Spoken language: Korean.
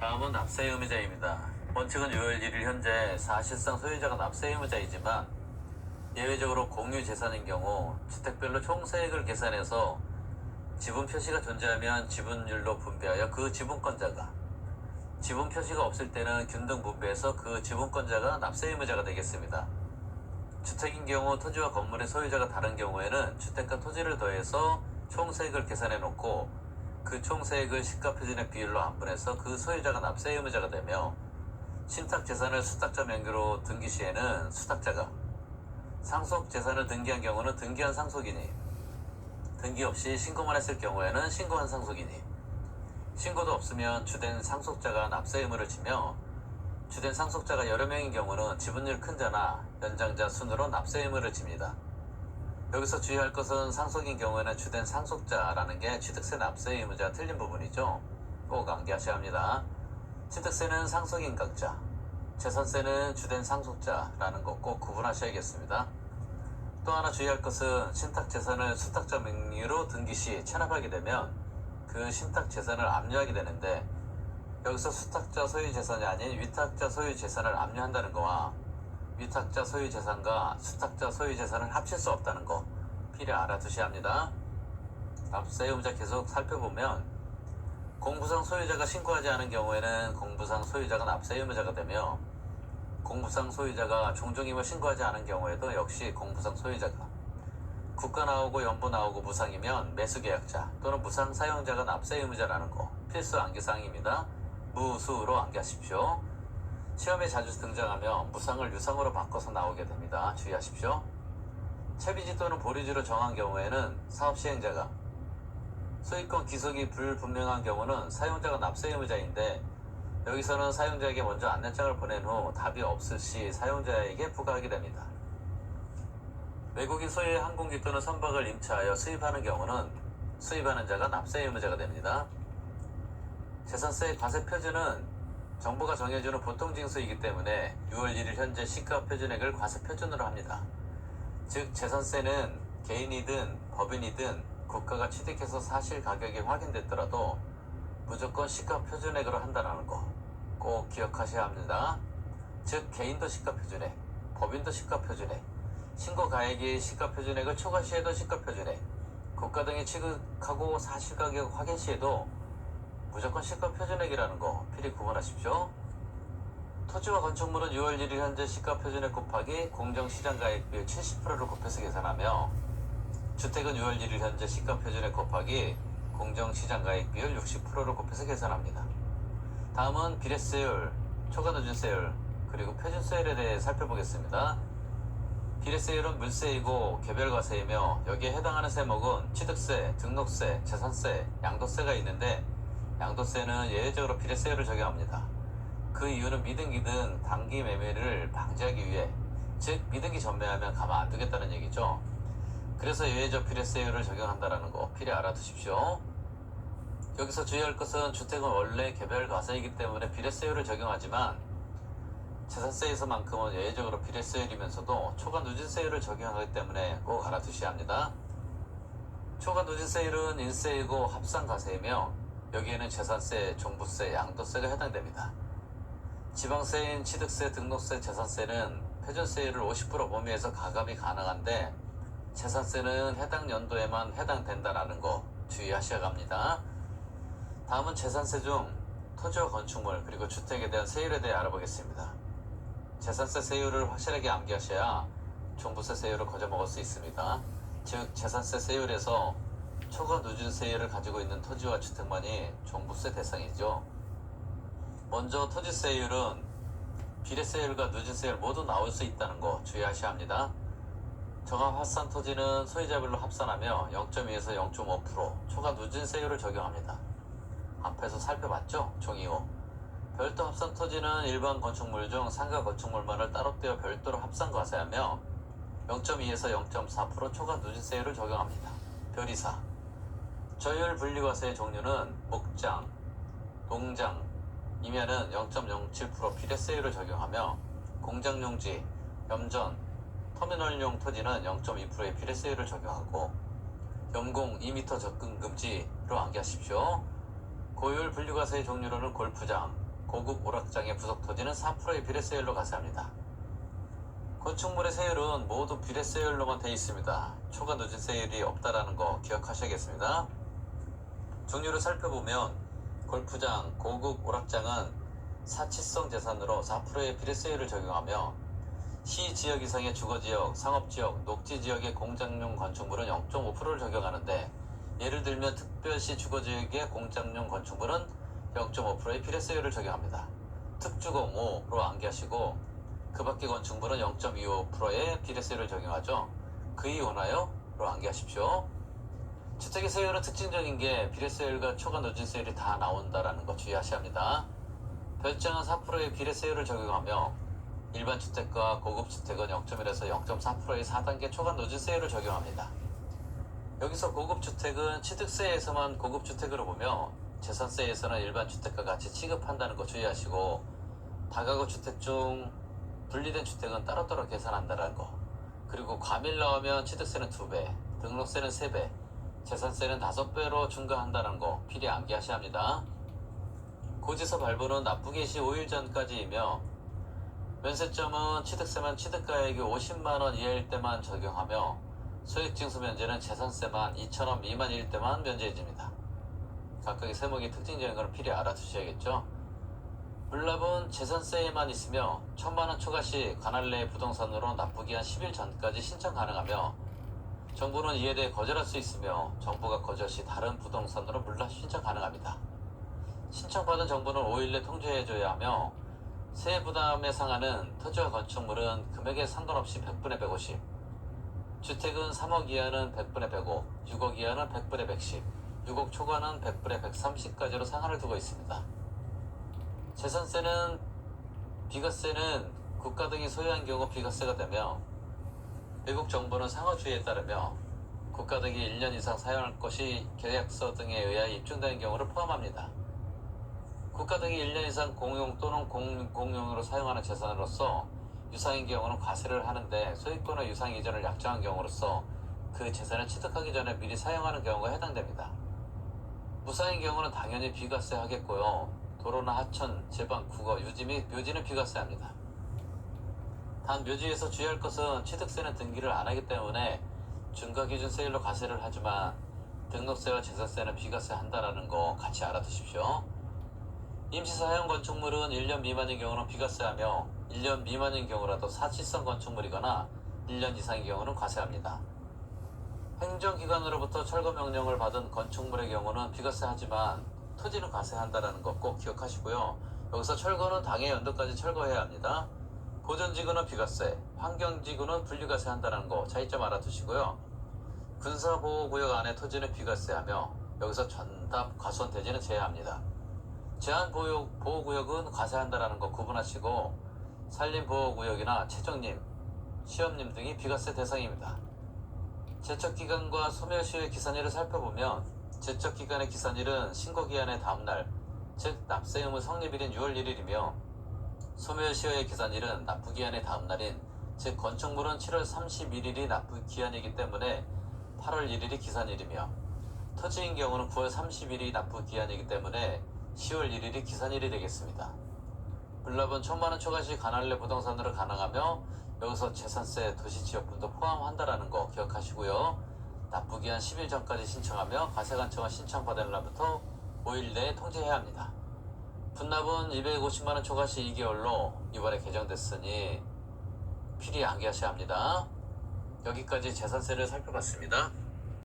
다음은 납세 의무자입니다. 원칙은 6월 1일 현재 사실상 소유자가 납세 의무자이지만 예외적으로 공유 재산인 경우 주택별로 총세액을 계산해서 지분 표시가 존재하면 지분율로 분배하여 그 지분권자가, 지분 표시가 없을 때는 균등 분배해서 그 지분권자가 납세 의무자가 되겠습니다. 주택인 경우 토지와 건물의 소유자가 다른 경우에는 주택과 토지를 더해서 총세액을 계산해 놓고 그 총세액을 시가표준액 비율로 안분해서 그 소유자가 납세 의무자가 되며, 신탁재산을 수탁자 명의로 등기 시에는 수탁자가, 상속재산을 등기한 경우는 등기한 상속인이, 등기 없이 신고만 했을 경우에는 신고한 상속인이, 신고도 없으면 주된 상속자가 납세 의무를 지며, 주된 상속자가 여러 명인 경우는 지분율 큰 자나 연장자 순으로 납세 의무를 집니다. 여기서 주의할 것은 상속인 경우에는 주된 상속자라는 게 취득세 납세 의무자 틀린 부분이죠. 꼭 암기하셔야 합니다. 취득세는 상속인 각자, 재산세는 주된 상속자라는 거 꼭 구분하셔야겠습니다. 또 하나 주의할 것은 신탁재산을 수탁자 명의로 등기 시 체납하게 되면 그 신탁재산을 압류하게 되는데, 여기서 수탁자 소유재산이 아닌 위탁자 소유재산을 압류한다는 거와 위탁자 소유재산과 수탁자 소유재산을 합칠 수 없다는 거 필히 알아두셔야 합니다. 납세 의무자 계속 살펴보면 공부상 소유자가 신고하지 않은 경우에는 공부상 소유자가 납세 의무자가 되며, 공부상 소유자가 종중임을 신고하지 않은 경우에도 역시 공부상 소유자가, 국가 나오고 연부 나오고 무상이면 매수계약자 또는 무상 사용자가 납세 의무자라는 거 필수 암기사항입니다. 무수로 암기하십시오. 시험에 자주 등장하며 무상을 유상으로 바꿔서 나오게 됩니다. 주의하십시오. 채비지 또는 보류지로 정한 경우에는 사업시행자가, 소유권 기속이 불분명한 경우는 사용자가 납세 의무자인데, 여기서는 사용자에게 먼저 안내장을 보낸 후 답이 없을 시 사용자에게 부과하게 됩니다. 외국인 소유의 항공기 또는 선박을 임차하여 수입하는 경우는 수입하는 자가 납세 의무자가 됩니다. 재산세의 과세 표준은 정부가 정해주는 보통징수이기 때문에 6월 1일 현재 시가표준액을 과세 표준으로 합니다. 즉 재산세는 개인이든 법인이든 국가가 취득해서 사실 가격이 확인됐더라도 무조건 시가표준액으로 한다는 거 꼭 기억하셔야 합니다. 즉 개인도 시가표준액, 법인도 시가표준액, 신고가액이 시가표준액을 초과 시에도 시가표준액, 국가 등이 취득하고 사실 가격 확인 시에도 무조건 시가표준액이라는 거 필히 구분하십시오. 토지와 건축물은 6월 1일 현재 시가표준액 곱하기 공정시장가액비율 70%를 곱해서 계산하며, 주택은 6월 1일 현재 시가표준액 곱하기 공정시장가액비율 60%를 곱해서 계산합니다. 다음은 비례세율, 초과누진세율, 그리고 표준세율에 대해 살펴보겠습니다. 비례세율은 물세이고 개별과세이며 여기에 해당하는 세목은 취득세, 등록세, 재산세, 양도세가 있는데, 양도세는 예외적으로 비례세율을 적용합니다. 그 이유는 미등기 등 단기 매매를 방지하기 위해, 즉 미등기 전매하면 가만 안 두겠다는 얘기죠. 그래서 예외적 비례세율을 적용한다는 거 필히 알아두십시오. 여기서 주의할 것은 주택은 원래 개별과세이기 때문에 비례세율을 적용하지만 재산세에서만큼은 예외적으로 비례세율이면서도 초과누진세율을 적용하기 때문에 꼭 알아두셔야 합니다. 초과누진세율은 인세이고 합산과세이며 여기에는 재산세, 종부세, 양도세가 해당됩니다. 지방세인 취득세, 등록세, 재산세는 표준세율을 50% 범위에서 가감이 가능한데, 재산세는 해당 연도에만 해당된다는 거 주의하셔야 합니다. 다음은 재산세 중 토지와 건축물 그리고 주택에 대한 세율에 대해 알아보겠습니다. 재산세 세율을 확실하게 암기하셔야 종부세 세율을 거저먹을 수 있습니다. 즉 재산세 세율에서 초과누진세율을 가지고 있는 토지와 주택만이 종부세 대상이죠. 먼저 토지세율은 비례세율과 누진세율 모두 나올 수 있다는 거 주의하셔야 합니다. 정합 합산 토지는 소유자별로 합산하며 0.2에서 0.5% 초과누진세율을 적용합니다. 앞에서 살펴봤죠? 종이 5. 별도 합산 토지는 일반 건축물 중 상가 건축물만을 따로 떼어 별도로 합산 과세하며 0.2에서 0.4% 초과 누진세율을 적용합니다. 별2사. 저율 분리과세의 종류는 목장, 농장이면은 0.07% 비례세율을 적용하며, 공장용지, 염전, 터미널용 토지는 0.2%의 비례세율을 적용하고, 염공 2m 접근 금지로 암기하십시오. 고율 분리과세의 종류로는 골프장, 고급 오락장의 부속 토지는 4%의 비례세율로 과세합니다. 건축물의 세율은 모두 비례세율로만 돼 있습니다. 초과 누진세율이 없다라는 거 기억하셔야겠습니다. 종류를 살펴보면 골프장, 고급 오락장은 사치성 재산으로 4%의 비례세율을 적용하며 시 지역 이상의 주거지역, 상업지역, 녹지지역의 공장용 건축물은 0.5%를 적용하는데, 예를 들면 특별시 주거지역의 공장용 건축물은 0.5%의 비례세율을 적용합니다. 특주공 5로 암기하시고 그 밖의 건축물은 0.25%의 비례세율을 적용하죠. 그이 오나요? 로 암기하십시오. 주택의 세율은 특징적인 게 비례세율과 초과 누진세율이 다 나온다라는 거 주의하셔야 합니다. 별장은 4%의 비례세율을 적용하며 일반 주택과 고급 주택은 0.1에서 0.4%의 4단계 초과 누진세율을 적용합니다. 여기서 고급 주택은 취득세에서만 고급 주택으로 보며 재산세에서는 일반 주택과 같이 취급한다는 거 주의하시고, 다가구 주택 중 분리된 주택은 따로따로 계산한다는 거, 그리고 과밀 나오면 취득세는 2배, 등록세는 3배, 재산세는 5배로 증가한다는 거 필히 암기하셔야 합니다. 고지서 발부는 납부기 시 5일 전까지이며 면세점은 취득세만 취득가액이 50만원 이하일 때만 적용하며 소액징수 면제는 재산세만 2,000원 미만일 때만 면제해집니다. 각각의 세목이 특징적인 걸 필히 알아두셔야겠죠. 물납은 재산세에만 있으며 1,000만원 초과 시 관할 내 부동산으로 납부기한 10일 전까지 신청 가능하며 정부는 이에 대해 거절할 수 있으며 정부가 거절 시 다른 부동산으로 물납 신청 가능합니다. 신청받은 정부는 5일 내 통지해줘야 하며 세액 부담에 상하는 토지와 건축물은 금액에 상관없이 100분의 150, 주택은 3억 이하는 100분의 105, 6억 이하는 100분의 110, 6억 초과는 100분의 130까지로 상한을 두고 있습니다. 재산세는 비과세는 국가 등이 소유한 경우 비과세가 되며, 외국 정부는 상호주의에 따르며 국가 등이 1년 이상 사용할 것이 계약서 등에 의하여 입증된 경우를 포함합니다. 국가 등이 1년 이상 공용 또는 공공용으로 사용하는 재산으로서 유상인 경우는 과세를 하는데, 소유권의 유상 이전을 약정한 경우로서 그 재산을 취득하기 전에 미리 사용하는 경우가 해당됩니다. 무상인 경우는 당연히 비과세 하겠고요. 도로나 하천, 제방, 국어, 유지 및 묘지는 비과세합니다. 단 묘지에서 주의할 것은 취득세는 등기를 안 하기 때문에 중과기준세율로 과세를 하지만 등록세와 재산세는 비과세 한다라는 거 같이 알아두십시오. 임시사용 건축물은 1년 미만인 경우는 비과세하며 1년 미만인 경우라도 사치성 건축물이거나 1년 이상인 경우는 과세합니다. 행정기관으로부터 철거 명령을 받은 건축물의 경우는 비과세하지만 토지는 과세한다는 거 꼭 기억하시고요. 여기서 철거는 당해 연도까지 철거해야 합니다. 보존지구는 비과세, 환경지구는 분리과세한다는 거 차이점 알아두시고요. 군사보호구역 안의 토지는 비과세하며 여기서 전답 과수원 대지는 제외합니다. 제한보호구역은 과세한다는 거 구분하시고, 산림보호구역이나 채정림, 시험림 등이 비과세 대상입니다. 제척기간과 소멸시효의 기산일을 살펴보면 제척기간의 기산일은 신고기한의 다음날, 즉 납세 의무 성립일인 6월 1일이며 소멸시효의 기산일은 납부기한의 다음날인, 즉 건축물은 7월 31일이 납부기한이기 때문에 8월 1일이 기산일이며, 토지인 경우는 9월 30일이 납부기한이기 때문에 10월 1일이 기산일이 되겠습니다. 물납은 1,000만원 초과 시 관할 내 부동산으로 가능하며 여기서 재산세, 도시지역분도 포함한다라는 거 기억하시고요. 납부기한 10일 전까지 신청하며 과세관청은 신청받은 날부터 5일 내에 통지해야 합니다. 분납은 250만원 초과 시 2개월로 이번에 개정됐으니 필히 암기하셔야 합니다. 여기까지 재산세를 살펴봤습니다.